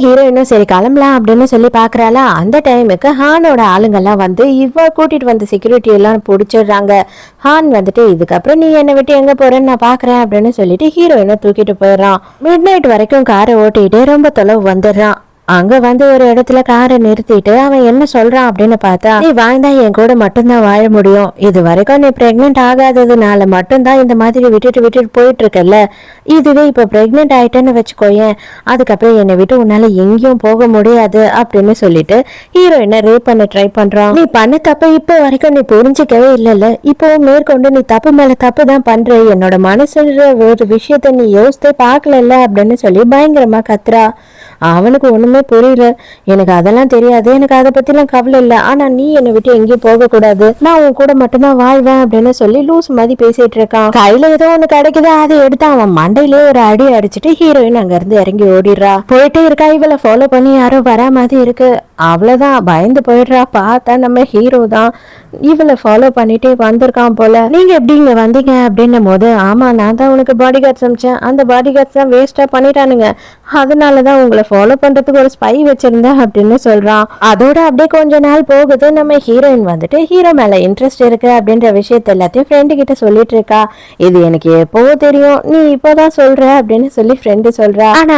ஹீரோயினும் சரி கிளம்பலாம் அப்படின்னு சொல்லி பாக்குறாளா. அந்த டைமுக்கு ஹானோட ஆளுங்கெல்லாம் வந்து இவ கூட்டிட்டு வந்த செக்யூரிட்டி எல்லாம் பிடிச்சிடுறாங்க. ஹான் வந்துட்டு இதுக்கப்புறம் நீ என்னை விட்டு எங்க போறேன்னு நான் பாக்குறேன் அப்படின்னு சொல்லிட்டு ஹீரோயினை தூக்கிட்டு போயிடுறான். மிட் நைட் வரைக்கும் காரை ஓட்டிட்டு ரொம்ப தொலைவு வந்துடுறான். அங்க வந்து ஒரு இடத்துல காரை நிறுத்திட்டு அவன் என்ன சொல்றான் அப்படின்னு பார்த்தா, நீ வாழ்ந்தா என் கூட மட்டும்தான் வாழ முடியும், இது வரைக்கும் நீ பிரெக்னென்ட் ஆகாததுனால மட்டும்தான் இந்த மாதிரி விட்டுட்டு போயிட்டு இருக்கல, இதுவே இப்ப பிரெக்னென்ட் ஆயிட்டேன்னு வச்சுக்கோயேன், அதுக்கப்புறம் என்னை விட்டு உன்னால எங்கேயும் போக முடியாது அப்படின்னு சொல்லிட்டு ஹீரோயினை ரேப் பண்ண ட்ரை பண்றான். நீ பண்ண தப்பு இப்போ வரைக்கும் நீ புரிஞ்சிக்கவே இல்லைல்ல, இப்போ மேற்கொண்டு நீ தப்பு மேல தப்பு தான் பண்ற, என்னோட மனசுன்ற ஒரு விஷயத்த நீ யோசித்தே பார்க்கல அப்படின்னு சொல்லி பயங்கரமா கத்துறா. அவனுக்கு ஒண்ணுமே புரியல. எனக்கு அதெல்லாம் தெரியாது, எனக்கு அதை பத்திலாம் கவலை இல்லை, ஆனா நீ என்னை விட்டு எங்கேயும் போக கூடாது, நான் உன் கூட மட்டும்தான் வாழ்வேன் அப்படின்னு சொல்லி லூஸ் மாதிரி பேசிட்டு இருக்கான். கையில ஏதோ ஒண்ணு கிடைக்குதோ அதை எடுத்து அவன் மண்டையிலே ஒரு அடி அடிச்சுட்டு ஹீரோயின் அங்க இருந்து இறங்கி ஓடிடுறா. போயிட்டே இருக்கா. இவளை ஃபாலோ பண்ணி யாரோ வரா மாதிரி இருக்கு. அவ்வளவுதான், பயந்து போயிடுறா. பார்த்தா நம்ம ஹீரோ தான் இவளை ஃபாலோ பண்ணிட்டே வந்திருக்கான் போல. நீங்க எப்படி இங்க வந்தீங்க அப்படின்னும் போது, ஆமா நான் தான் உனக்கு பாடி கார்ட்ஸ் அமிச்சேன், அந்த பாடி கார்ட்ஸ் தான் வேஸ்டா பண்ணிட்டானுங்க, அதனாலதான் உங்களை ஃபாலோ பண்றதுக்கு ஒரு ஸ்பை வச்சிருந்தேன் அப்படின்னு சொல்றான். அதோட அப்படியே கொஞ்ச நாள் போகுது. நம்ம ஹீரோயின் வந்துட்டு ஹீரோ மேல இன்ட்ரெஸ்ட் இருக்கு அப்படின்ற விஷயத்த எல்லாத்தையும் ஃப்ரெண்டு கிட்ட சொல்லிட்டு இருக்கா. இது எனக்கு எப்போ தெரியும், நீ இப்போதான் சொல்ற அப்படின்னு சொல்லி ஃப்ரெண்டு சொல்றா. ஆனா